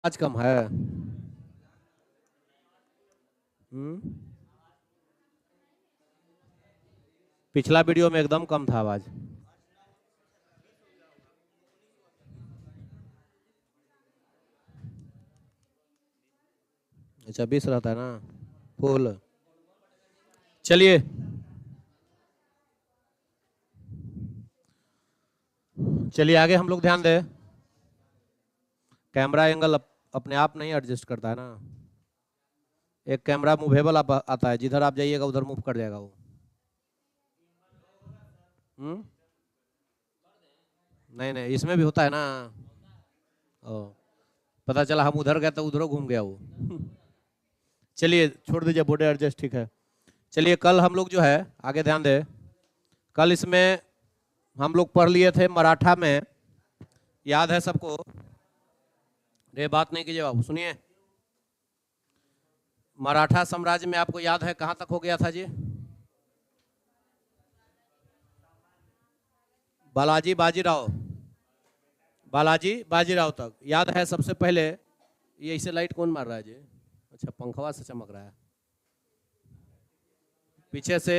आज कम है। पिछला वीडियो में एकदम कम था आवाज। अच्छा 20 रहता है ना फुल। चलिए चलिए आगे हम लोग ध्यान दें। कैमरा एंगल अपने आप नहीं एडजस्ट करता है ना। एक कैमरा मूवेबल आता है, जिधर आप जाइएगा उधर मूव कर जाएगा वो। नहीं नहीं इसमें भी होता है ना। ओ, पता चला हम उधर गए तो उधर घूम गया वो। चलिए छोड़ दीजिए, बॉर्डर एडजस्ट ठीक है। चलिए कल हम लोग जो है आगे ध्यान दें। कल इसमें हम लोग पढ़ लिए थे मराठा में, याद है सबको? ये बात नहीं कीजिए बाबू, सुनिए। मराठा साम्राज्य में आपको याद है कहां तक हो गया था जी? बालाजी बाजीराव तक याद है। सबसे पहले ये इसे लाइट कौन मार रहा है जी? अच्छा पंखवा से चमक रहा है। पीछे से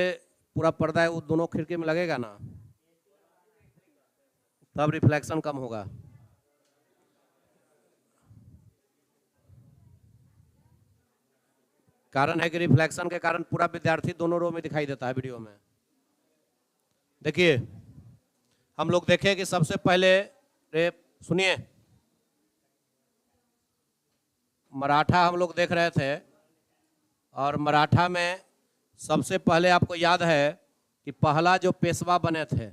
पूरा पर्दा है, वो दोनों खिड़की में लगेगा ना, तब रिफ्लेक्शन कम होगा। कारण है कि रिफ्लेक्शन के कारण पूरा विद्यार्थी दोनों रो में दिखाई देता है वीडियो में। देखिए हम लोग देखें कि सबसे पहले सुनिए, मराठा हम लोग देख रहे थे, और मराठा में सबसे पहले आपको याद है कि पहला जो पेशवा बने थे,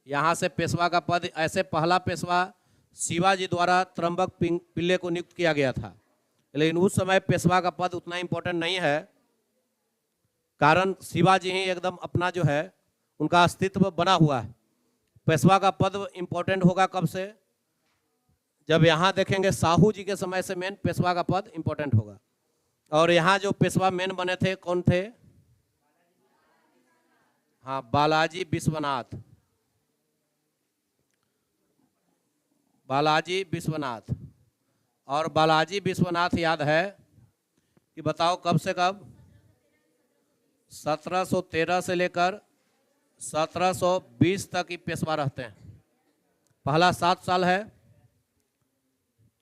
यहां से पेशवा का पद, ऐसे पहला पेशवा शिवाजी द्वारा त्रंबक पिल्ले को नियुक्त किया गया था। लेकिन उस समय पेशवा का पद उतना इंपॉर्टेंट नहीं है, कारण शिवाजी ही एकदम अपना जो है उनका अस्तित्व बना हुआ है। पेशवा का पद इंपॉर्टेंट होगा कब से? जब यहाँ देखेंगे साहू जी के समय से मेन पेशवा का पद इंपॉर्टेंट होगा। और यहाँ जो पेशवा मेन बने थे कौन थे? हाँ बालाजी विश्वनाथ। बालाजी विश्वनाथ। और बालाजी विश्वनाथ याद है कि बताओ कब से कब? 1713 से लेकर 1720 तक ही पेशवा रहते हैं। पहला 7 साल है,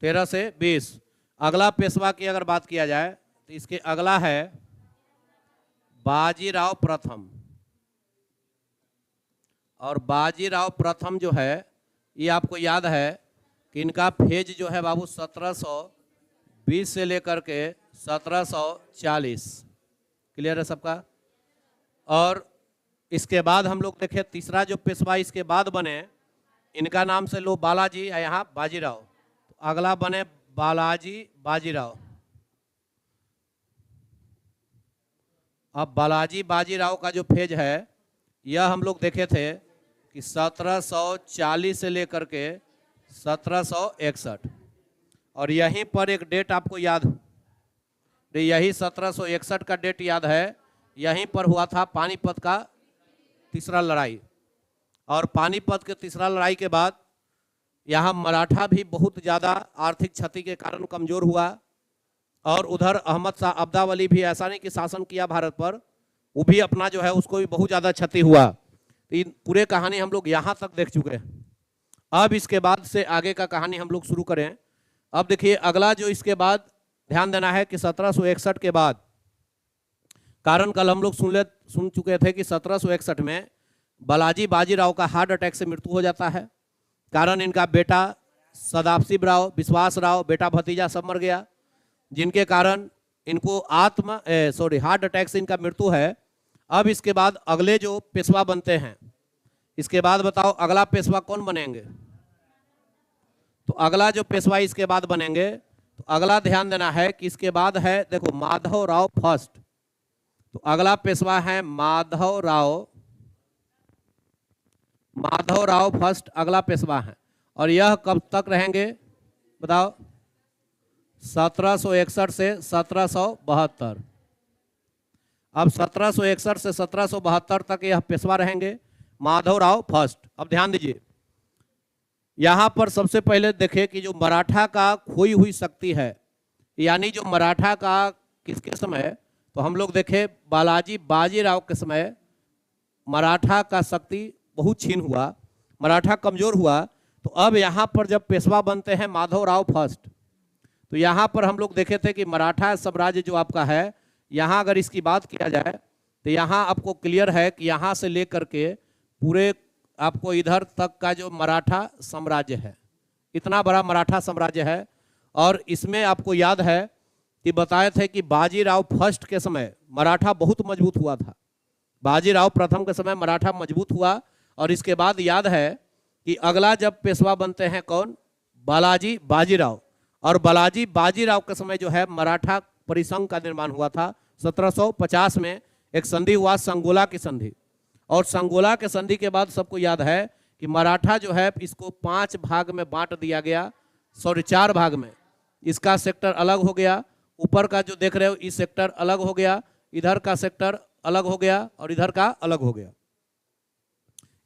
13 से 20। अगला पेशवा की अगर बात किया जाए तो इसके अगला है बाजीराव प्रथम। और बाजीराव प्रथम जो है ये आपको याद है कि इनका फेज जो है बाबू 1720 से लेकर के 1740। क्लियर है सबका? और इसके बाद हम लोग देखें तीसरा जो पेशवा इसके बाद बने, इनका नाम से लो बालाजी, यहाँ बाजीराव। तो अगला बने बालाजी बाजीराव। अब बालाजी बाजीराव का जो फेज है यह हम लोग देखे थे कि 1740 से लेकर के 1761। और यहीं पर एक डेट आपको याद, यही 1761 का डेट याद है, यहीं पर हुआ था पानीपत का तीसरा लड़ाई। और पानीपत के तीसरा लड़ाई के बाद यहाँ मराठा भी बहुत ज़्यादा आर्थिक क्षति के कारण कमज़ोर हुआ। और उधर अहमद शाह अब्दावली भी ऐसा नहीं कि शासन किया भारत पर, वो भी अपना जो है उसको भी बहुत ज़्यादा क्षति हुआ। तो इन पूरे कहानी हम लोग यहाँ तक देख चुके हैं। अब इसके बाद से आगे का कहानी हम लोग शुरू करें। अब देखिए अगला जो इसके बाद ध्यान देना है कि 1761 के बाद, कारण कल हम लोग सुन चुके थे कि 1761 में बालाजी बाजीराव का हार्ट अटैक से मृत्यु हो जाता है। कारण इनका बेटा सदाशिव राव, विश्वास राव, बेटा भतीजा सब मर गया, जिनके कारण इनको हार्ट अटैक से इनका मृत्यु है। अब इसके बाद अगले जो पेशवा बनते हैं, इसके बाद बताओ अगला पेशवा कौन बनेंगे? तो अगला जो पेशवा इसके बाद बनेंगे, तो अगला ध्यान देना है कि इसके बाद है, देखो माधव राव फर्स्ट। तो अगला पेशवा है माधव राव फर्स्ट अगला पेशवा है। और यह कब तक रहेंगे बताओ? 1761 से 1772। अब 1761 से 1772 तक यह पेशवा रहेंगे माधव राव फर्स्ट। अब ध्यान दीजिए, यहाँ पर सबसे पहले देखें कि जो मराठा का खोई हुई शक्ति है, यानी जो मराठा का किसके समय, तो हम लोग देखें बालाजी बाजीराव के समय मराठा का शक्ति बहुत छीन हुआ, मराठा कमजोर हुआ। तो अब यहाँ पर जब पेशवा बनते हैं माधवराव फर्स्ट, तो यहाँ पर हम लोग देखे थे कि मराठा साम्राज्य जो आपका है, यहाँ अगर इसकी बात किया जाए तो यहाँ आपको क्लियर है कि यहाँ से लेकर के पूरे आपको इधर तक का जो मराठा साम्राज्य है, इतना बड़ा मराठा साम्राज्य है। और इसमें आपको याद है कि बताए थे कि बाजीराव फर्स्ट के समय मराठा बहुत मजबूत हुआ था, बाजीराव प्रथम के समय मराठा मजबूत हुआ। और इसके बाद याद है कि अगला जब पेशवा बनते हैं कौन, बालाजी बाजीराव, और बालाजी बाजीराव के समय जो है मराठा परिसंघ का निर्माण हुआ था। 1750 में एक संधि हुआ, संगोला की संधि, और संगोला के संधि के बाद सबको याद है कि मराठा जो है इसको 5 भाग में बांट दिया गया, 4 भाग में। इसका सेक्टर अलग हो गया, ऊपर का जो देख रहे हो इस सेक्टर अलग हो गया, इधर का सेक्टर अलग हो गया और इधर का अलग हो गया।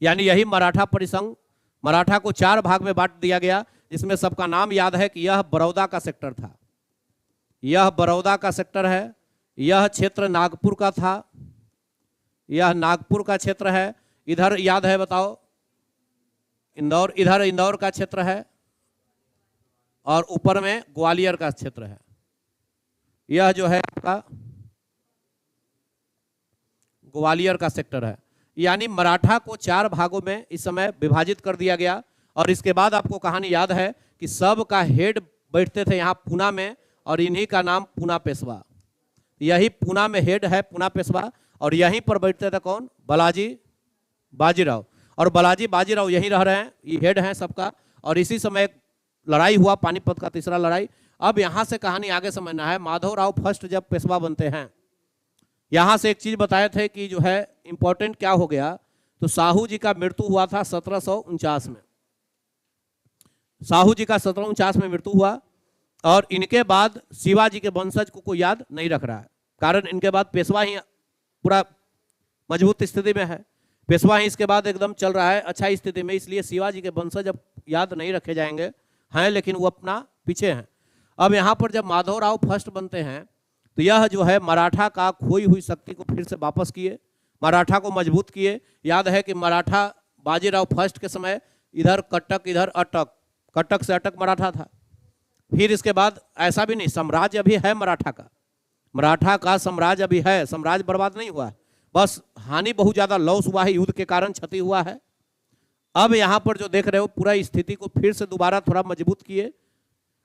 यानी यही मराठा परिसंघ, मराठा को 4 भाग में बांट दिया गया, जिसमें सबका नाम याद है कि यह बड़ौदा का सेक्टर था, यह बड़ौदा का सेक्टर है, यह क्षेत्र नागपुर का था, यह नागपुर का क्षेत्र है, इधर याद है बताओ इंदौर, इधर इंदौर का क्षेत्र है, और ऊपर में ग्वालियर का क्षेत्र है। यह जो है आपका ग्वालियर का सेक्टर है। यानी मराठा को 4 भागों में इस समय विभाजित कर दिया गया। और इसके बाद आपको कहानी याद है कि सब का हेड बैठते थे यहाँ पूना में, और इन्हीं का नाम पूना पेशवा, यही पूना में हेड है पूना पेशवा, और यहीं पर बैठते थे कौन, बालाजी बाजीराव। और बालाजी बाजीराव यहीं रह रहे हैं, ये हेड हैं सबका। और इसी समय लड़ाई हुआ, पानीपत का तीसरा लड़ाई। अब यहाँ से कहानी आगे समझना है। माधवराव फर्स्ट जब पेशवा बनते हैं, यहाँ से एक चीज बताए थे कि जो है इंपॉर्टेंट क्या हो गया, तो साहू जी का मृत्यु हुआ था 1749 में, साहू जी का 1749 में मृत्यु हुआ। और इनके बाद शिवाजी के वंशज को कोई याद नहीं रख रहा है, कारण इनके बाद पेशवा ही पूरा मजबूत स्थिति में है, पेशवा ही इसके बाद एकदम चल रहा है अच्छा स्थिति में, इसलिए शिवाजी के वंशज अब याद नहीं रखे जाएंगे, हैं लेकिन वो अपना पीछे हैं। अब यहाँ पर जब माधवराव फर्स्ट बनते हैं तो यह जो है मराठा का खोई हुई शक्ति को फिर से वापस किए, मराठा को मजबूत किए। याद है कि मराठा बाजीराव फर्स्ट के समय इधर कटक इधर अटक, कटक से अटक मराठा था। फिर इसके बाद ऐसा भी नहीं, साम्राज्य अभी है मराठा का साम्राज्य अभी है, साम्राज्य बर्बाद नहीं हुआ है, बस हानि बहुत ज़्यादा लॉस हुआ है, युद्ध के कारण क्षति हुआ है। अब यहाँ पर जो देख रहे हो पूरा स्थिति को फिर से दोबारा थोड़ा मजबूत किए।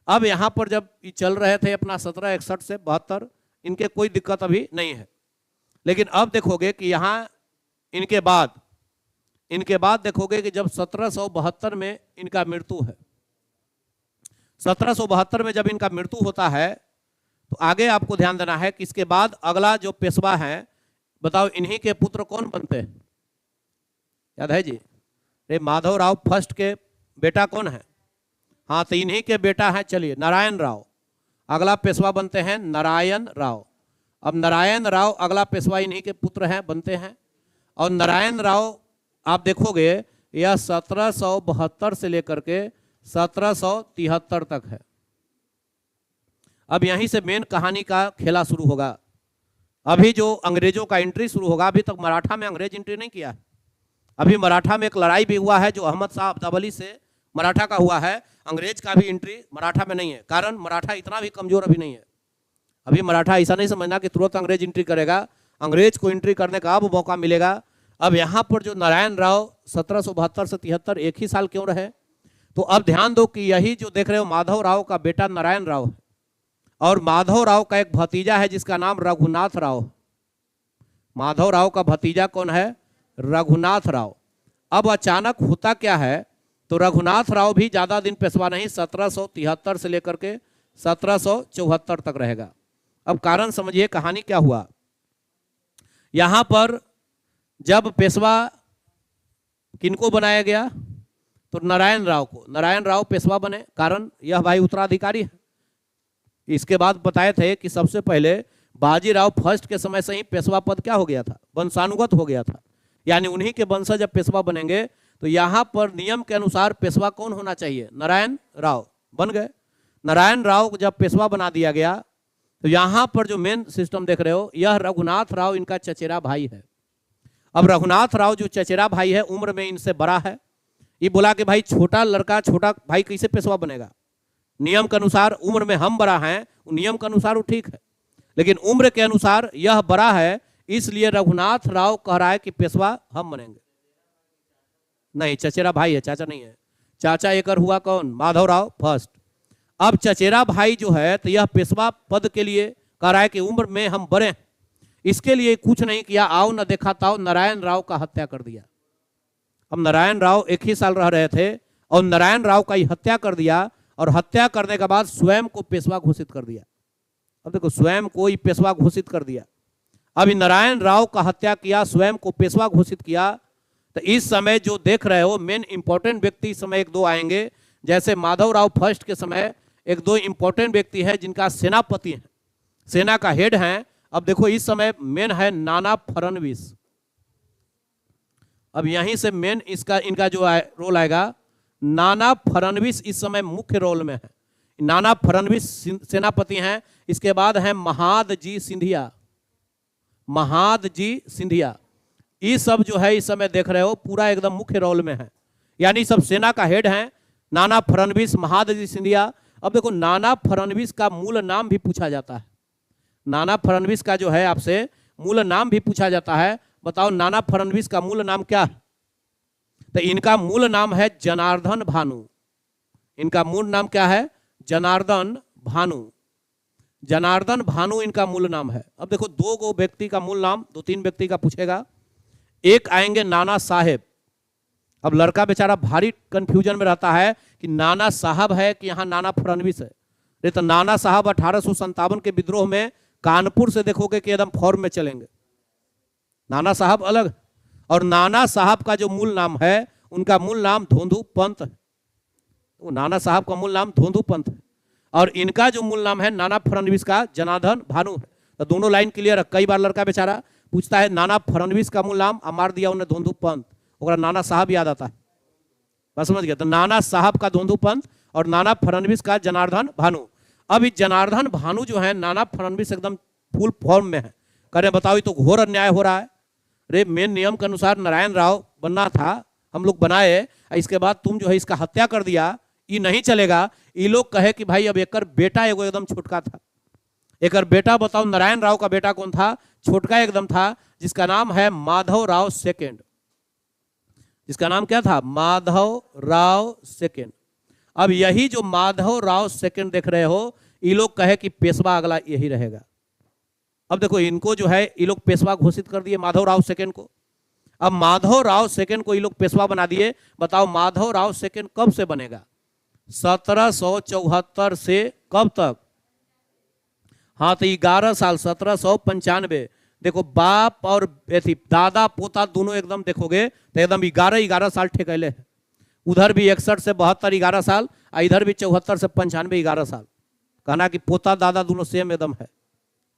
अब यहाँ पर जब ये चल रहे थे अपना 1761 से 72, इनके कोई दिक्कत अभी नहीं है। लेकिन अब देखोगे कि यहाँ इनके बाद देखोगे कि जब 1772 में इनका मृत्यु है, 1772 में जब इनका मृत्यु होता है, तो आगे आपको ध्यान देना है कि इसके बाद अगला जो पेशवा है, बताओ इन्हीं के पुत्र कौन बनते हैं, याद है जी, रे माधवराव फर्स्ट के बेटा कौन है, हाँ तो इन्हीं के बेटा है, चलिए नारायण राव अगला पेशवा बनते हैं, नारायण राव। अब नारायण राव अगला पेशवा इन्हीं के पुत्र हैं, बनते हैं। और नारायण राव आप देखोगे यह 1772 से लेकर के 1773 तक है। अब यहीं से मेन कहानी का खेला शुरू होगा। अभी जो अंग्रेजों का एंट्री शुरू होगा, अभी तक मराठा में अंग्रेज एंट्री नहीं किया है। अभी मराठा में एक लड़ाई भी हुआ है जो अहमद शाह अब्दावली से मराठा का हुआ है, अंग्रेज का भी एंट्री मराठा में नहीं है, कारण मराठा इतना भी कमजोर अभी नहीं है। अभी मराठा ऐसा नहीं समझना कि तुरंत अंग्रेज एंट्री करेगा, अंग्रेज को एंट्री करने का अब मौका मिलेगा। अब यहाँ पर जो नारायण राव 1772 से 73 एक ही साल क्यों रहे, तो अब ध्यान दो कि यही जो देख रहे हो माधव राव का बेटा नारायण राव है, और माधव राव का एक भतीजा है जिसका नाम रघुनाथ राव। माधव राव का भतीजा कौन है, रघुनाथ राव। अब अचानक होता क्या है, तो रघुनाथ राव भी ज्यादा दिन पेशवा नहीं, 1773 से लेकर के 1774 तक रहेगा। अब कारण समझिए कहानी क्या हुआ। यहां पर जब पेशवा किनको बनाया गया, तो नारायण राव को, नारायण राव पेशवा बने, कारण यह भाई उत्तराधिकारी है। इसके बाद बताए थे कि सबसे पहले बाजीराव फर्स्ट के समय से ही पेशवा पद क्या हो गया था, वंशानुगत हो गया था, यानी उन्हीं के वंशज जब पेशवा बनेंगे तो यहाँ पर नियम के अनुसार पेशवा कौन होना चाहिए? नारायण राव बन गए। नारायण राव को जब पेशवा बना दिया गया तो यहाँ पर जो मेन सिस्टम देख रहे हो, यह रघुनाथ राव इनका चचेरा भाई है। अब रघुनाथ राव जो चचेरा भाई है, उम्र में इनसे बड़ा है। ये बोला कि भाई छोटा लड़का छोटा भाई कैसे पेशवा बनेगा? नियम के अनुसार उम्र में हम बड़ा हैं, नियम के अनुसार वो ठीक है, लेकिन उम्र के अनुसार यह बड़ा है, इसलिए रघुनाथ राव कह रहा है कि पेशवा हम बनेंगे। नहीं, चचेरा भाई है, चाचा नहीं है। चाचा एक हुआ कौन? माधव राव फर्स्ट। अब चचेरा भाई जो है तो यह पेशवा पद के लिए कह रहा है कि उम्र में हम बड़े हैं, इसके लिए कुछ नहीं किया, आओ न देखा ताओ नारायण राव का हत्या कर दिया। अब नारायण राव 1 ही साल रह रहे थे और नारायण राव का ही हत्या कर दिया, और हत्या करने के बाद स्वयं को पेशवा घोषित कर दिया। अब देखो, स्वयं को ही पेशवा घोषित कर दिया। अभी नारायण राव का हत्या किया, स्वयं को पेशवा घोषित किया। तो इस समय जो देख रहे हो मेन इंपॉर्टेंट व्यक्ति इस समय 1-2 आएंगे। जैसे माधव राव फर्स्ट के समय 1-2 इंपॉर्टेंट व्यक्ति है जिनका सेनापति है, सेना का हेड है। अब देखो इस समय मेन है नाना फडणवीस। अब यहीं से मेन इनका जो रोल आएगा, नाना फडणवीस इस समय मुख्य रोल में है। नाना फडणवीस सेनापति हैं। इसके बाद है महादजी सिंधिया। महादजी सिंधिया ये सब जो है इस समय देख रहे हो पूरा एकदम मुख्य रोल में है, यानी सब सेना का हेड हैं। नाना फडणवीस, महादजी सिंधिया। अब देखो, नाना फडणवीस का मूल नाम भी पूछा जाता है। नाना फडणवीस का जो है आपसे मूल नाम भी पूछा जाता है। बताओ नाना फडणवीस का मूल नाम क्या है? तो इनका मूल नाम है जनार्दन भानु। इनका मूल नाम क्या है? जनार्दन भानु। जनार्दन भानु इनका मूल नाम है। अब देखो, 2 व्यक्ति का मूल नाम 2-3 व्यक्ति का पूछेगा। एक आएंगे नाना साहेब। अब लड़का बेचारा भारी कंफ्यूजन में रहता है कि नाना साहब है कि यहाँ नाना फडणवीस है। नहीं तो नाना साहब 1857 के विद्रोह में कानपुर से देखोगे कि एकदम फॉर्म में चलेंगे। नाना साहब अलग, और नाना साहब का जो मूल नाम है, उनका मूल नाम धोंधू पंत है। वो नाना साहब का मूल नाम धोंधू पंत है, और इनका जो मूल नाम है नाना फडणवीस का जनार्दन भानु है। तो दोनों लाइन क्लियर है। कई बार लड़का बेचारा पूछता है नाना फडणवीस का मूल नाम, मार दिया उन्हें धोंधू पंत, और नाना साहब याद आता है। बस समझ गया? तो नाना साहब का धोंधू पंत और नाना फडणवीस का जनार्दन भानु। अब इस जनार्दन भानु जो है, नाना फडणवीस एकदम फुल फॉर्म में है। कह रहे बताओ ये तो घोर अन्याय हो रहा है। अरे मेन नियम के अनुसार नारायण राव बनना था, हम लोग बनाए, इसके बाद तुम जो है इसका हत्या कर दिया, ये नहीं चलेगा। ये लोग कहे कि भाई अब एक बेटा एगो एकदम छोटका था। एक बेटा बताओ, नारायण राव का बेटा कौन था? छोटका एकदम था, जिसका नाम है माधव राव सेकेंड। जिसका नाम क्या था? माधव राव सेकेंड। अब यही जो माधव राव सेकेंड देख रहे हो, ये लोग कहे कि पेशवा अगला यही रहेगा। अब देखो, इनको जो है ये लोग पेशवा घोषित कर दिए माधव राव सेकेंड को। अब माधव राव सेकेंड को ये लोग पेशवा बना दिए। बताओ माधव राव सेकेंड कब से बनेगा? 1774 से कब तक? हाँ, तो 11 साल, 1795। देखो, बाप और दादा पोता दोनों एकदम देखोगे तो एकदम 11 साल ठेकेले है। उधर भी 61 से 72 11 साल, इधर भी 74 से 95 11 साल। कहना कि पोता दादा दोनों सेम एकदम है।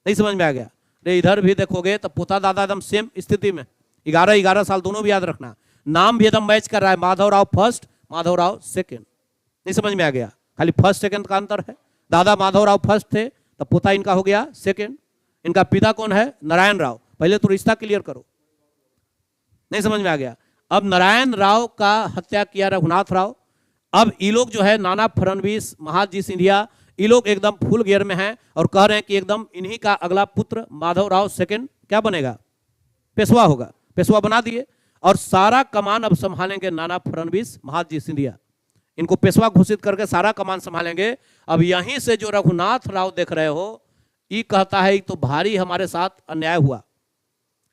नहीं समझ में आ गया? इधर भी देखोगे तो पोता दादा एकदम सेम स्थिति में, 11 साल दोनों भी याद रखना। नाम भी एकदम मैच कर रहा है, माधव राव फर्स्ट, माधव राव सेकेंड। नहीं समझ में आ गया? खाली फर्स्ट सेकेंड का अंतर है। दादा माधव राव फर्स्ट थे तो पोता इनका हो गया सेकेंड। इनका पिता कौन है? नारायण राव। पहले तो रिश्ता क्लियर करो। नहीं समझ में आ गया? अब नारायण राव का हत्या किया रघुनाथ राव। अब ये लोग जो है नाना फडणवीस, महादजी सिंधिया, ये लोग एकदम फुल गियर में हैं और कह रहे हैं कि एकदम इन्हीं का अगला पुत्र माधव राव सेकेंड क्या बनेगा? पेशवा होगा। पेशवा बना दिए और सारा कमान अब संभालेंगे नाना फडणवीस, महादजी सिंधिया। इनको पेशवा घोषित करके सारा कमान संभालेंगे। अब यहीं से जो रघुनाथ राव देख रहे हो, ये कहता है तो भारी हमारे साथ अन्याय हुआ।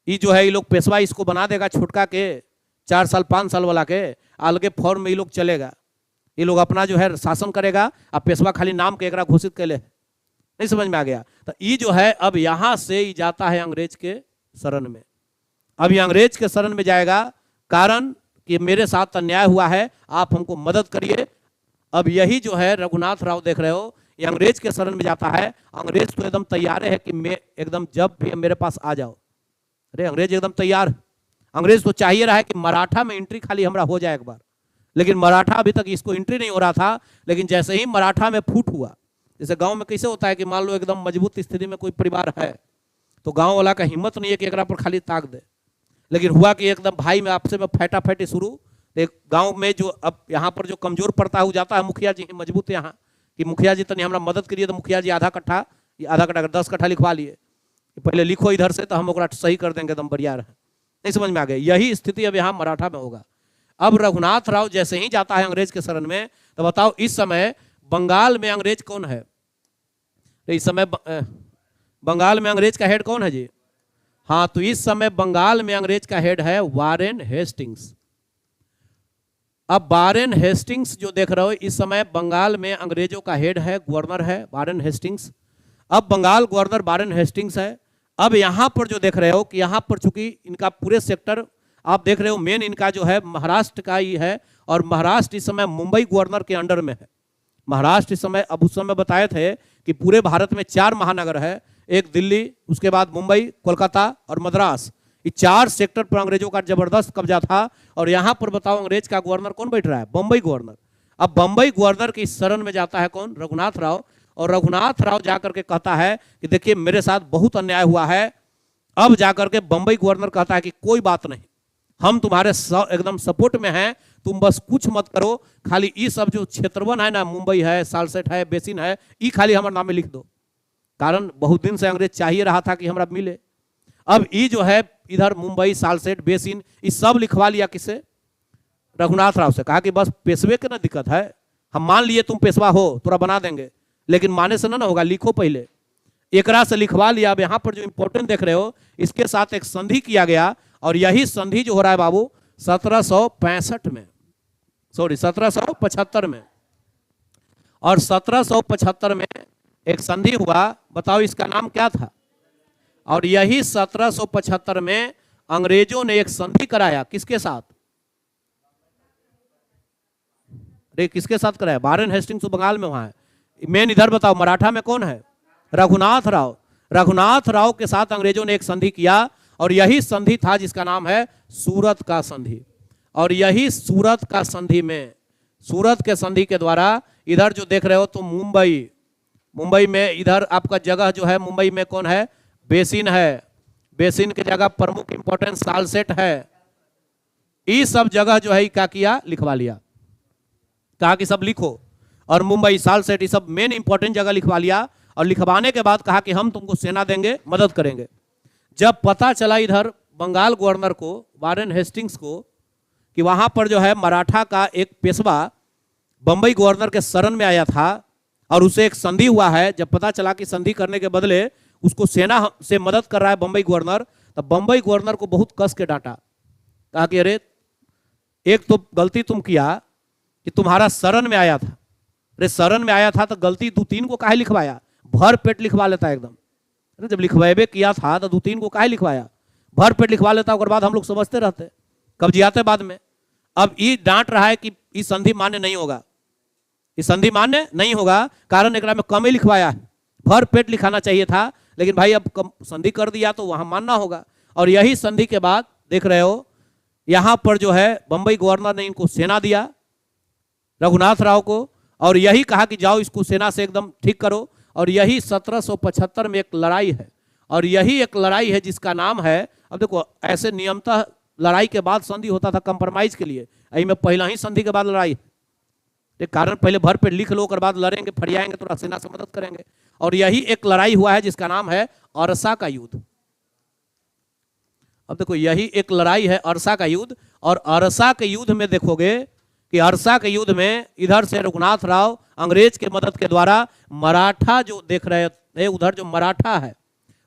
ये जो है ये लोग पेशवा इसको बना देगा छोटका के, 4 साल 5 साल वाला के, अलगे फॉर्म में ये लोग चलेगा। ये लोग अपना जो है शासन करेगा, अब पेशवा खाली नाम के एकरा घोषित कर ले। नहीं समझ में आ गया? तो ये जो है अब यहाँ से ही जाता है अंग्रेज के शरण में। अब ये अंग्रेज के शरण में जाएगा, कारण कि मेरे साथ अन्याय हुआ है, आप हमको मदद करिए। अब यही जो है रघुनाथ राव देख रहे हो, ये अंग्रेज के शरण में जाता है। अंग्रेज तो एकदम तैयार है कि मैं एकदम जब भी मेरे पास आ जाओ। अरे अंग्रेज एकदम तैयार। अंग्रेज तो चाहिए रहा है कि मराठा में एंट्री खाली हमारा हो जाए एक बार, लेकिन मराठा अभी तक इसको एंट्री नहीं हो रहा था। लेकिन जैसे ही मराठा में फूट हुआ, जैसे गांव में कैसे होता है कि मान लो एकदम मजबूत स्थिति में कोई परिवार है तो गांव वाला का हिम्मत नहीं है कि एकरा पर खाली ताक दे, लेकिन हुआ कि एकदम भाई में आपसे में फैटा फैटी शुरू। एक गांव में जो अब यहाँ पर जो कमजोर पड़ता है वो जाता है मुखिया जी मजबूत यहाँ कि मुखिया जी तनी हमारा मदद करिए, तो मुखिया जी आधा कट्ठा 10 कट्ठा लिखवा लिए, पहले लिखो इधर से तो हम ओकरा सही कर देंगे, एकदम बढ़िया रहे। नहीं समझ में आ गया? यही स्थिति अब यहाँ मराठा में होगा। अब रघुनाथ राव जैसे ही जाता है अंग्रेज के शरण में, तो बताओ इस समय बंगाल में अंग्रेज कौन है? इस समय बंगाल में अंग्रेज का हेड कौन है जी? हाँ, तो इस समय बंगाल में अंग्रेज का हेड है वारेन हेस्टिंग्स। अब वारेन हेस्टिंग्स जो देख रहे हो, इस समय बंगाल में अंग्रेजों का हेड है, गवर्नर है वारेन हेस्टिंग्स। अब बंगाल गवर्नर वारेन हेस्टिंग्स है। अब यहां पर जो देख रहे हो कि यहां पर चूंकि इनका पूरे सेक्टर आप देख रहे हो, मेन इनका जो है महाराष्ट्र का ही है, और महाराष्ट्र इस समय मुंबई गवर्नर के अंडर में है। महाराष्ट्र इस समय, अब उस समय बताए थे कि पूरे भारत में 4 महानगर है, एक दिल्ली, उसके बाद मुंबई, कोलकाता और मद्रास। ये 4 सेक्टर पर अंग्रेजों का जबरदस्त कब्जा था। और यहां पर बताओ अंग्रेज का गवर्नर कौन बैठ रहा है? बंबई गवर्नर। अब बंबई गवर्नर की शरण में जाता है कौन? रघुनाथ राव। और रघुनाथ राव जाकर के कहता है कि देखिए मेरे साथ बहुत अन्याय हुआ है। अब जाकर के बंबई गवर्नर कहता है कि कोई बात नहीं, हम तुम्हारे एकदम सपोर्ट में हैं, तुम बस कुछ मत करो, खाली ये सब जो क्षेत्रवन है ना, मुंबई है, सालसेट है, बेसिन है, ये खाली हमारे नाम में लिख दो। कारण बहुत दिन से अंग्रेज चाहिए रहा था कि हमरा मिले। अब ये जो है इधर मुंबई, सालसेट, बेसिन, ये सब लिखवा लिया किससे? रघुनाथ राव से। कहा कि बस पेशवे के ना दिक्कत है, हम मान लिए तुम पेशवा हो, तोरा बना देंगे, लेकिन माने से ना होगा, लिखो पहले। एकरा से लिखवा लिया। अब यहाँ पर जो इंपॉर्टेंट देख रहे हो, इसके साथ एक संधि किया गया, और यही संधि जो हो रहा है बाबू 1765 में, सॉरी 1775 में। और 1775 में एक संधि हुआ, बताओ इसका नाम क्या था? और यही 1775 में अंग्रेजों ने एक संधि कराया, किसके साथ? अरे किसके साथ कराया? वारेन हेस्टिंग्स तो बंगाल में वहां है, मेन इधर बताओ मराठा में कौन है? रघुनाथ राव। रघुनाथ राव के साथ अंग्रेजों ने एक संधि किया, और यही संधि था जिसका नाम है सूरत का संधि। और यही सूरत का संधि में, सूरत के संधि के द्वारा इधर जो देख रहे हो तो मुंबई, मुंबई में इधर आपका जगह जो है मुंबई में कौन है? बेसिन है, बेसिन की जगह प्रमुख इंपॉर्टेंट सालसेट है। ये सब जगह जो है क्या किया? लिखवा लिया। कहा कि सब लिखो, और मुंबई, सालसेट, ये सब मेन इंपॉर्टेंट जगह लिखवा लिया। और लिखवाने के बाद कहा कि हम तुमको सेना देंगे, मदद करेंगे। जब पता चला इधर बंगाल गवर्नर को, वारेन हेस्टिंग्स को, कि वहां पर जो है मराठा का एक पेशवा बंबई गवर्नर के शरण में आया था और उसे एक संधि हुआ है, जब पता चला कि संधि करने के बदले उसको सेना से मदद कर रहा है बंबई गवर्नर, तब बंबई गवर्नर को बहुत कस के डांटा। कहा कि अरे एक तो गलती तुम किया कि तुम्हारा शरण में आया था, अरे शरण में आया था तो गलती 2-3 को काहे लिखवाया? भर पेट लिखवा लेता एकदम। अरे जब लिखवाबे किया था तो 2-3 को काहे लिखवाया? भर पेट लिखवा लेता, उसके बाद हम लोग समझते रहते, कब्जियाते बाद में। अब ये डांट रहा है कि इस संधि मान्य नहीं होगा, इस संधि मान्य नहीं होगा, कारण एक में कम ही लिखवाया है, भर पेट लिखाना चाहिए था। लेकिन भाई अब संधि कर दिया तो वहां मानना होगा। और यही संधि के बाद देख रहे हो यहां पर जो है बंबई गवर्नर ने इनको सेना दिया, रघुनाथ राव को, और यही कहा कि जाओ इसको सेना से एकदम ठीक करो। और यही 1775 में एक लड़ाई है, और यही एक लड़ाई है जिसका नाम है, अब देखो ऐसे नियमतः लड़ाई के बाद संधि होता था कंप्रोमाइज के लिए, यही में पहला ही संधि के बाद लड़ाई है, कारण पहले भर पे लिख लो, बाद लड़ेंगे, फरियाएंगे तो सेना से मदद करेंगे। और यही एक लड़ाई हुआ है जिसका नाम है अरसा का युद्ध। अब देखो यही एक लड़ाई है अरसा का युद्ध, और अरसा के युद्ध में देखोगे कि अरसा के युद्ध में इधर से रघुनाथ राव अंग्रेज के मदद के द्वारा मराठा जो देख रहे थे, उधर जो मराठा है,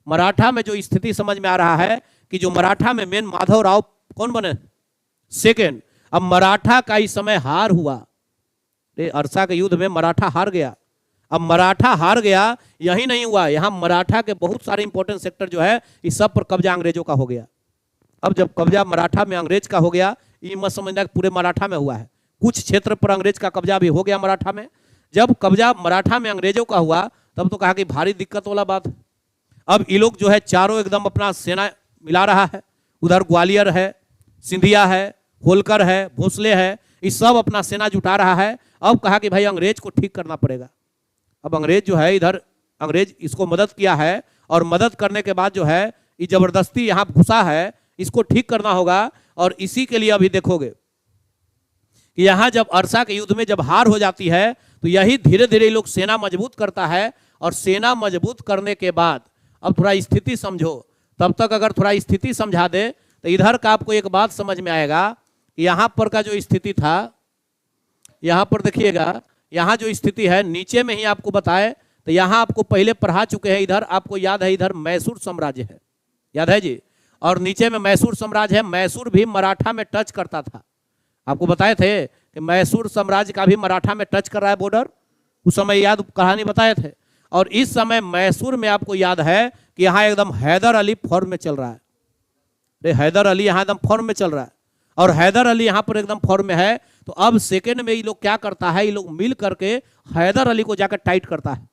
मराठा में जो स्थिति समझ में आ रहा है कि जो मराठा में मेन माधव राव कौन बने? सेकेंड। अब मराठा का इस समय हार हुआ, अरसा के युद्ध में मराठा हार गया। अब मराठा हार गया, यही नहीं हुआ, यहां मराठा के बहुत सारे इंपॉर्टेंट सेक्टर जो है इस सब पर कब्जा अंग्रेजों का हो गया। अब जब कब्जा मराठा में अंग्रेज का हो गया, ये मत समझना पूरे मराठा में हुआ है, कुछ क्षेत्र पर अंग्रेज का कब्जा भी हो गया मराठा में। जब कब्जा मराठा में अंग्रेजों का हुआ तब तो कहा कि भारी दिक्कत वाला बात है। अब ये लोग जो है चारों एकदम अपना सेना मिला रहा है, उधर ग्वालियर है, सिंधिया है, होलकर है, भोसले है, इस सब अपना सेना जुटा रहा है। अब कहा कि भाई अंग्रेज को ठीक करना पड़ेगा। अब अंग्रेज जो है इधर, अंग्रेज इसको मदद किया है और मदद करने के बाद जो है ये जबरदस्ती यहाँ घुसा है, इसको ठीक करना होगा। और इसी के लिए अभी देखोगे कि यहाँ जब अरसा के युद्ध में जब हार हो जाती है तो यही धीरे धीरे लोग सेना मजबूत करता है। और सेना मजबूत करने के बाद अब थोड़ा स्थिति समझो, तब तक अगर थोड़ा स्थिति समझा दे तो इधर का आपको एक बात समझ में आएगा। यहाँ पर का जो स्थिति था, यहाँ पर देखिएगा, यहाँ जो स्थिति है नीचे में ही आपको बताए तो यहाँ आपको पहले पढ़ा चुके हैं। इधर आपको याद है, इधर मैसूर साम्राज्य है, याद है जी। और नीचे में मैसूर साम्राज्य है। मैसूर भी मराठा में टच करता था, आपको बताए थे कि मैसूर साम्राज्य का भी मराठा में टच कर रहा है बॉर्डर, उस समय याद कहानी बताए थे। और इस समय मैसूर में आपको याद है कि यहाँ एकदम हैदर अली फॉर्म में चल रहा है। हैदर अली यहाँ एकदम फॉर्म में चल रहा है और हैदर अली यहाँ पर एकदम फॉर्म में है। तो अब सेकेंड में ये लोग क्या करता है, ये लोग मिल करके हैदर अली को जाकर टाइट करता है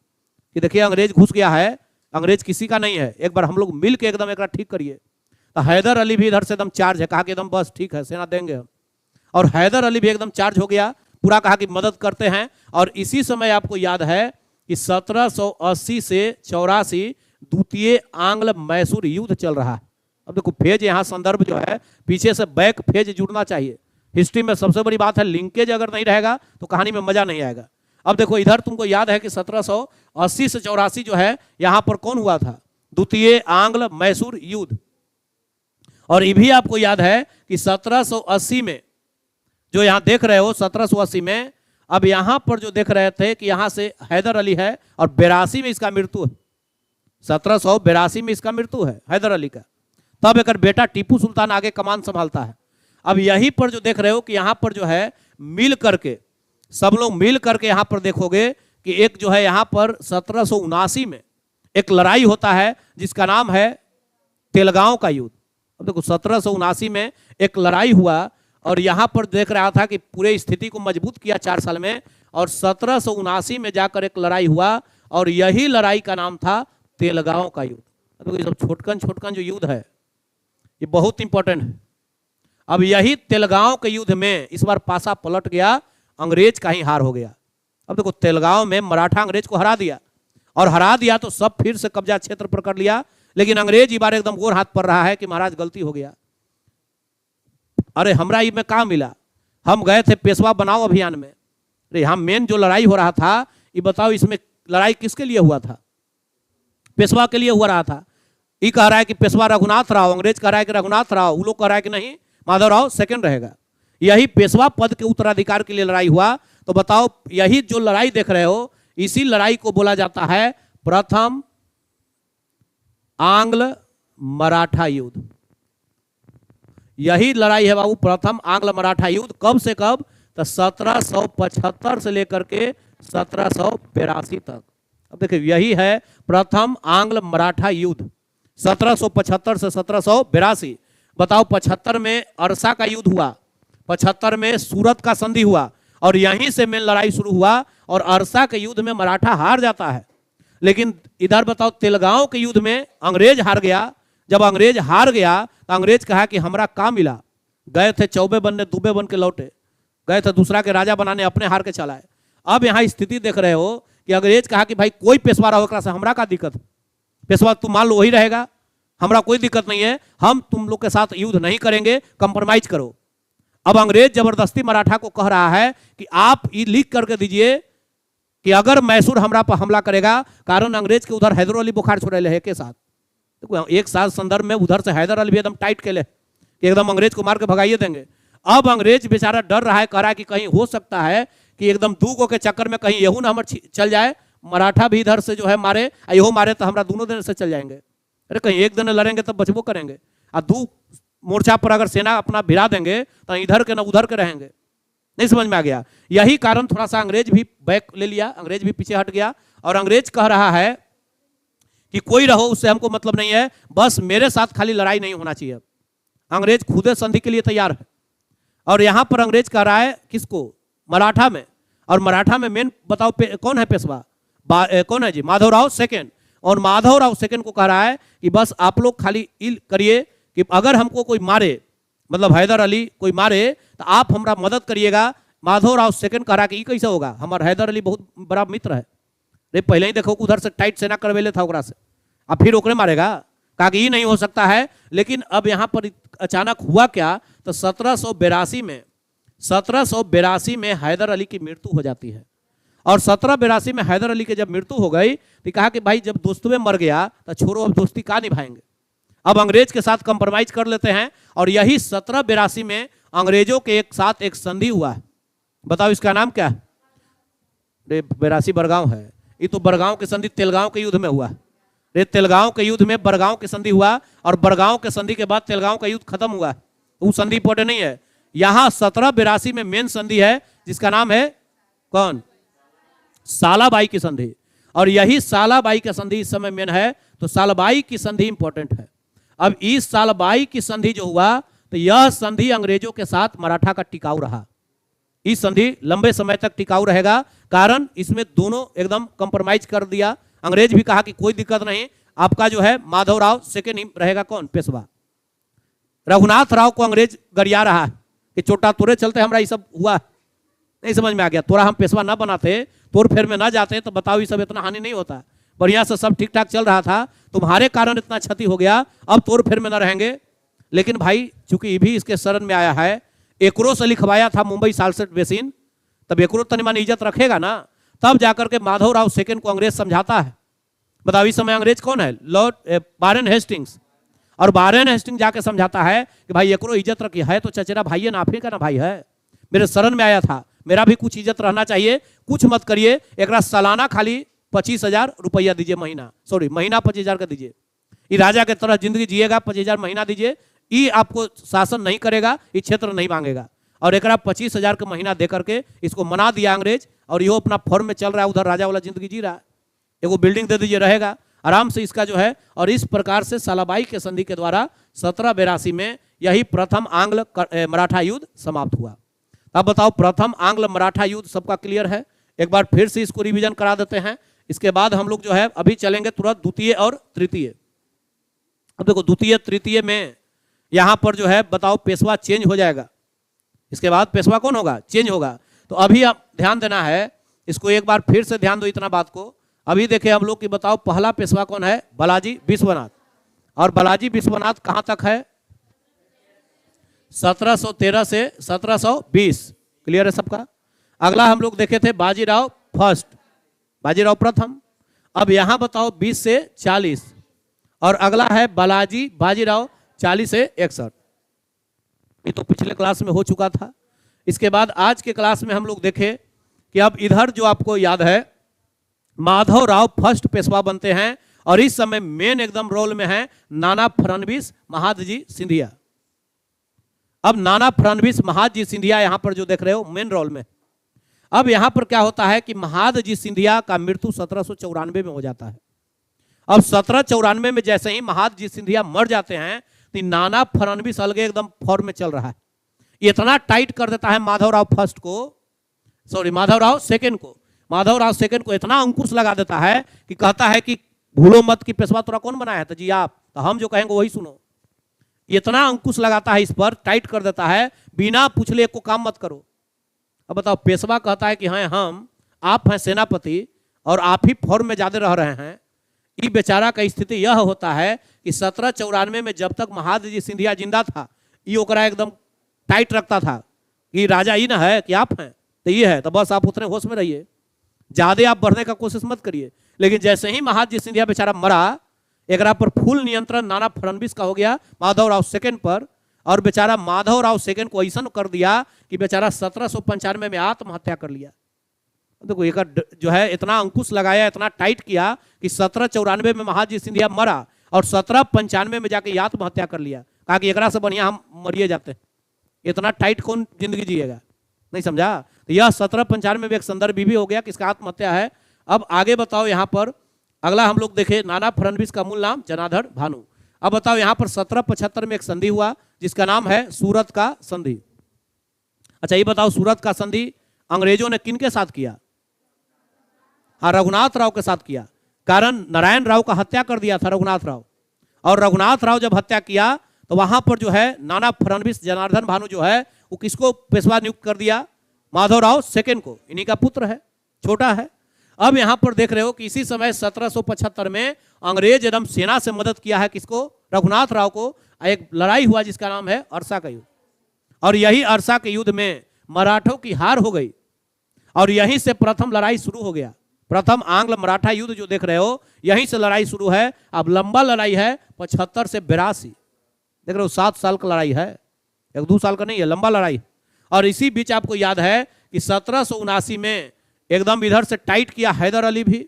कि देखिए अंग्रेज घुस गया है, अंग्रेज किसी का नहीं है, एक बार हम लोग मिल के एकदम एक ठीक करिए। तो हैदर अली भी इधर से एकदम चार्ज है, कहा कि एकदम बस ठीक है सेना देंगे हम। और हैदर अली भी एकदम चार्ज हो गया, पूरा कहा कि मदद करते हैं। और इसी समय आपको याद है कि 1780 से 84 द्वितीय आंग्ल मैसूर युद्ध चल रहा है। अब देखो फेज यहाँ संदर्भ जो है पीछे से बैक फेज जुड़ना चाहिए। हिस्ट्री में सबसे बड़ी बात है लिंकेज अगर नहीं रहेगा तो कहानी में मजा नहीं आएगा। अब देखो इधर तुमको याद है कि 1780 से 84 जो है यहाँ पर कौन हुआ था, द्वितीय आंग्ल मैसूर युद्ध। और ये भी आपको याद है कि 1780 में जो यहाँ देख रहे हो 1780 में, अब यहाँ पर जो देख रहे थे कि यहाँ से हैदर अली है और 82 में इसका मृत्यु है, 1782 में इसका मृत्यु है हैदर अली का। तब एक बेटा टीपू सुल्तान आगे कमान संभालता है। अब यहीं पर जो देख रहे हो कि यहाँ पर जो है मिल करके सब लोग मिल करके यहाँ पर देखोगे कि एक जो है यहाँ पर 1779 में एक लड़ाई होता है जिसका नाम है तेलगांव का युद्ध। अब देखो 1779 में एक लड़ाई हुआ और यहाँ पर देख रहा था कि पूरे स्थिति को मजबूत किया 4 साल में। और 1779 में जाकर एक लड़ाई हुआ और यही लड़ाई का नाम था तेलगांव का युद्ध। अब ये सब छोटकन छोटकन जो युद्ध है ये बहुत इंपॉर्टेंट है। अब यही तेलगांव के युद्ध में इस बार पासा पलट गया, अंग्रेज का ही हार हो गया। अब देखो तेलगांव में मराठा अंग्रेज को हरा दिया और हरा दिया तो सब फिर से कब्जा क्षेत्र पर कर लिया। लेकिन अंग्रेज इस बार एकदम गोर हाथ पर रहा है कि महाराज गलती हो गया, अरे हमरा में कहाँ मिला, हम गए थे पेशवा बनाओ अभियान में। अरे यहाँ मेन जो लड़ाई हो रहा था ये बताओ, इसमें लड़ाई किसके लिए हुआ था, पेशवा के लिए हुआ रहा था। ये कह रहा है कि पेशवा रघुनाथ राव, अंग्रेज कह रहा है कि रघुनाथ राव, वो लोग कह रहा है कि नहीं माधवराव सेकंड रहेगा। यही पेशवा पद के उत्तराधिकार के लिए लड़ाई हुआ। तो बताओ यही जो लड़ाई देख रहे हो इसी लड़ाई को बोला जाता है प्रथम आंग्ल मराठा युद्ध। यही लड़ाई है बाबू प्रथम आंग्ल मराठा युद्ध। कब से कब, तो 1775 से लेकर के 1782 तक। अब देखिए यही है प्रथम आंग्ल मराठा युद्ध 1775 से 1782। बताओ 75 में अरसा का युद्ध हुआ, 75 में सूरत का संधि हुआ और यहीं से मेन लड़ाई शुरू हुआ। और अरसा के युद्ध में मराठा हार जाता है। लेकिन इधर बताओ तेलगांव के युद्ध में अंग्रेज हार गया। जब अंग्रेज हार गया तो अंग्रेज कहा कि हमरा काम मिला, गए थे चौबे बनने दुबे बन के लौटे, गए थे दूसरा के राजा बनाने, अपने हार के चलाए। अब यहाँ स्थिति देख रहे हो कि अंग्रेज कहा कि भाई कोई पेशवा रहो से हमरा का दिक्कत, पेशवा तुम मान लो वही रहेगा, हमरा कोई दिक्कत नहीं है, हम तुम लोग के साथ युद्ध नहीं करेंगे, कंप्रोमाइज करो। अब अंग्रेज जबरदस्ती मराठा को कह रहा है कि आप ये लिख करके दीजिए कि अगर मैसूर हमरा पर हमला करेगा, कारण अंग्रेज के उधर हैदर अली बुखार छोड़े है के साथ, तो एक साल संदर्भ में उधर से हैदर अली भी एकदम टाइट के ले कि एकदम अंग्रेज को मार के भगाइए देंगे। अब अंग्रेज बेचारा डर रहा है, कह रहा है कि कहीं हो सकता है कि एकदम दूगो के चक्कर में कहीं यहू ना हमर चल जाए, मराठा भी इधर से जो है मारे, यहो मारे तो हमरा दोनों दिन से चल जाएंगे। अरे कहीं एक दिन लड़ेंगे तब बचबो करेंगे, और दो मोर्चा पर अगर सेना अपना भिड़ा देंगे तो इधर के ना उधर के रहेंगे। नहीं समझ में आ गया। यही कारण थोड़ा सा अंग्रेज भी बैक ले लिया, अंग्रेज भी पीछे हट गया। और अंग्रेज कह रहा है कि कोई रहो उससे हमको मतलब नहीं है, बस मेरे साथ खाली लड़ाई नहीं होना चाहिए। अंग्रेज खुदे संधि के लिए तैयार है। और यहां पर अंग्रेज कह रहा है किसको, मराठा में। और मराठा में मेन बताओ कौन है पेशवा, कौन है जी, माधवराव सेकंड। और माधवराव सेकंड को कह रहा है कि बस आप लोग खाली करिए कि अगर हमको कोई मारे मतलब हैदर अली कोई मारे तो आप हमारा मदद करिएगा। माधवराव सेकंड कह रहा कि कैसे होगा, हमारा हैदर अली बहुत बड़ा मित्र है। रे पहले ही देखो उधर से टाइट सेना करवेले था ओकरा से, अब फिर ओकरे मारेगा, कहा कि ये नहीं हो सकता है। लेकिन अब यहाँ पर अचानक हुआ क्या, तो 1782 में हैदर अली की मृत्यु हो जाती है। और 1782 में हैदर अली की जब मृत्यु हो गई तो कहा कि भाई जब दोस्तों में मर गया तो छोड़ो, अब दोस्ती का निभाएंगे, अब अंग्रेज के साथ कंप्रोमाइज कर लेते हैं। और यही 1782 में अंग्रेजों के एक साथ एक संधि हुआ है। बताओ इसका नाम क्या है? 82 बरगांव है, ये तो बरगांव की संधि तेलगांव के युद्ध में हुआ। रे तेलगांव के युद्ध में बरगांव की संधि हुआ, और बरगांव के संधि के बाद तेलगांव का युद्ध खत्म हुआ। वो संधि इंपॉर्टेंट नहीं है। यहां 1782 में मेन संधि है जिसका नाम है कौन? सालाबाई की संधि। और यही सालाबाई की संधि इस समय मेन है, तो सालाबाई की संधि इंपॉर्टेंट है। अब इस सालाबाई की संधि जो हुआ, तो यह संधि अंग्रेजों के साथ मराठा का टिकाऊ रहा। इस संधि लंबे समय तक टिकाऊ रहेगा, कारण इसमें दोनों एकदम कंप्रोमाइज कर दिया। अंग्रेज भी कहा कि कोई दिक्कत नहीं, आपका जो है माधवराव सेकेंड ही रहेगा कौन? पेशवा। रघुनाथ राव को अंग्रेज गरिया रहा है कि छोटा तोरे चलते हमारा ये सब हुआ, नहीं समझ में आ गया, तोरा हम पेशवा ना बनाते, तोड़ फेर में ना जाते तो बताओ ये सब इतना हानि नहीं होता। बढ़िया से सब ठीक ठाक चल रहा था, तुम्हारे कारण इतना क्षति हो गया, अब तोड़ फेर में ना रहेंगे। लेकिन भाई चूंकि ये भी इसके शरण में आया है, एकरो से लिखवाया था मुंबई सालसेट बेसिन, तब एकरो तनी मानी इज्जत रखेगा ना, तब जाकर के माधवराव सेकंड को अंग्रेज समझाता है। बताओ इस समय अंग्रेज कौन है? Lord Warren Hastings. और वारेन हेस्टिंग्स जाके समझाता है कि भाई एकरो इज्जत रखी है, तो चचेरा भाई है ना, आप ही का ना भाई है, मेरे शरण में आया था, मेरा भी कुछ इज्जत रहना चाहिए, कुछ मत करिए, एक सालाना खाली 25,000 रुपया दीजिए, महीना 25,000 का दीजिए, ये राजा के तरह जिंदगी जिएगा, 25,000 महीना दीजिए, ये आपको शासन नहीं करेगा, ये क्षेत्र नहीं मांगेगा। और एक 25,000 का महीना दे करके इसको मना दिया अंग्रेज, और ये अपना फॉर्म में चल रहा है, उधर राजा वाला जिंदगी जी रहा है। एगो बिल्डिंग दे दीजिए, रहेगा आराम से इसका जो है। और इस प्रकार से सालाबाई के संधि के द्वारा 1782 में यही प्रथम आंग्ल मराठा युद्ध समाप्त हुआ। अब बताओ प्रथम आंग्ल मराठा युद्ध सबका क्लियर है? एक बार फिर से इसको रिवीजन करा देते हैं। इसके बाद हम लोग जो है अभी चलेंगे तुरंत द्वितीय और तृतीय। अब देखो द्वितीय तृतीय में यहां पर जो है बताओ पेशवा चेंज हो जाएगा, इसके बाद पेशवा कौन होगा? चेंज होगा। तो अभी आप ध्यान देना है, इसको एक बार फिर से ध्यान दो इतना बात को। अभी देखे हम लोग कि बताओ पहला पेशवा कौन है? बालाजी विश्वनाथ। और बालाजी विश्वनाथ कहां तक है? 1713 से 1720। क्लियर है सबका? अगला हम लोग देखे थे बाजीराव फर्स्ट, बाजीराव प्रथम। अब यहां बताओ 20 से 40। और अगला है बालाजी बाजीराव 40 से 61। ये तो पिछले क्लास में हो चुका था। इसके बाद आज के क्लास में हम लोग देखे कि अब इधर जो आपको याद है माधवराव फर्स्ट पेशवा बनते हैं, और इस समय मेन एकदम रोल में है नाना फडणवीस महादजी सिंधिया। अब नाना फडणवीस महादजी सिंधिया यहां पर जो देख रहे हो मेन रोल में। अब यहां पर क्या होता है कि महादजी सिंधिया का मृत्यु 1794 में हो जाता है। अब 1794 में जैसे ही महादजी सिंधिया मर जाते हैं तो नाना फडणवीस अलगे एकदम फॉर्म में चल रहा है। इतना टाइट कर देता है माधवराव फर्स्ट को, सॉरी माधवराव सेकंड को, माधवराव सेकंड को इतना अंकुश लगा देता है कि कहता है कि भूलो मत कि पेशवा तोरा कौन बनाया है? तो जी आप, तो हम जो कहेंगे वही सुनो। इतना अंकुश लगाता है, इस पर टाइट कर देता है, बिना पूछले को काम मत करो। अब बताओ पेशवा कहता है कि हाँ हम, आप हैं सेनापति और आप ही फॉर्म में ज्यादा रह रहे हैं। ये बेचारा का स्थिति यह होता है कि 1794 में जब तक महादजी सिंधिया जिंदा था, ये ओकरा एकदम टाइट रखता था कि राजा ही ना है कि आप हैं, तो ये है, तो बस आप उतने होश में रहिए, ज्यादा आप बढ़ने का कोशिश मत करिए। लेकिन जैसे ही महादजी सिंधिया बेचारा मरा, एक पर फुल नियंत्रण नाना फडणवीस का हो गया माधवराव सेकंड पर। और बेचारा माधवराव सेकंड को ऐसा कर दिया कि बेचारा 1795 में आत्महत्या कर लिया। देखो एक जो है इतना अंकुश लगाया, इतना टाइट किया कि 1794 में महादजी सिंधिया मरा और 1795 में जाके आत्महत्या कर लिया। कहा कि एकरा से बढ़िया हम मरिए जाते हैं, इतना टाइट कौन जिंदगी जिएगा? नहीं समझा? तो यह 1795 में एक संदर्भ भी हो गया कि इसका आत्महत्या है। अब आगे बताओ यहाँ पर अगला हम लोग देखे नाना फडणवीस का मूल नाम जनार्दन भानु। अब बताओ यहाँ पर 1775 में एक संधि हुआ जिसका नाम है सूरत का संधि। अच्छा ये बताओ सूरत का संधि अंग्रेजों ने किन के साथ किया? हाँ रघुनाथ राव के साथ किया। कारण नारायण राव का हत्या कर दिया था रघुनाथ राव, और रघुनाथ राव जब हत्या किया तो वहां पर जो है नाना फडणवीस जनार्दन भानु जो है वो किसको पेशवा नियुक्त कर दिया? माधवराव सेकेंड को, इन्हीं का पुत्र है, छोटा है। अब यहां पर देख रहे हो कि इसी समय 1775 में अंग्रेज एकदम सेना से मदद किया है किसको? रघुनाथ राव को। एक लड़ाई हुआ जिसका नाम है अरसा का युद्ध, और यही अरसा के युद्ध में मराठों की हार हो गई और यहीं से प्रथम लड़ाई शुरू हो गया। प्रथम आंग्ल मराठा युद्ध जो देख रहे हो यहीं से लड़ाई शुरू है। अब लंबा लड़ाई है 75 से 82, देख रहे हो 7 साल का लड़ाई है, 1-2 साल का नहीं है, लंबा लड़ाई। और इसी बीच आपको याद है कि 1779 में एकदम इधर से टाइट किया हैदर अली भी,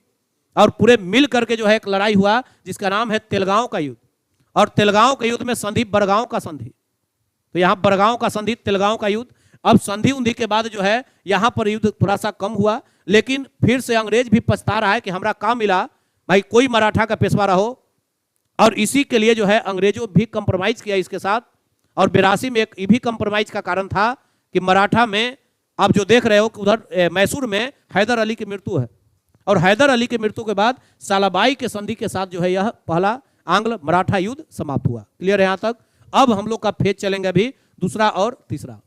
और पूरे मिल करके जो है एक लड़ाई हुआ जिसका नाम है तेलगांव का युद्ध। और तेलगांव के युद्ध में संधि बरगांव का संधि, तो यहाँ बरगांव का संधि, तेलगांव का युद्ध। अब संधि उंधि के बाद जो है यहाँ पर युद्ध थोड़ा सा कम हुआ, लेकिन फिर से अंग्रेज भी पछता रहा है कि हमारा काम मिला भाई, कोई मराठा का पेशवा रहो। और इसी के लिए जो है अंग्रेजों भी कंप्रोमाइज किया इसके साथ। और 82 में एक ये भी कंप्रोमाइज का कारण था कि मराठा में आप जो देख रहे हो कि उधर मैसूर में हैदर अली की मृत्यु है, और हैदर अली की मृत्यु के बाद सालाबाई के संधि के साथ जो है यह पहला आंग्ल मराठा युद्ध समाप्त हुआ। क्लियर है यहाँ तक? अब हम लोग का फेज चलेंगे अभी दूसरा और तीसरा।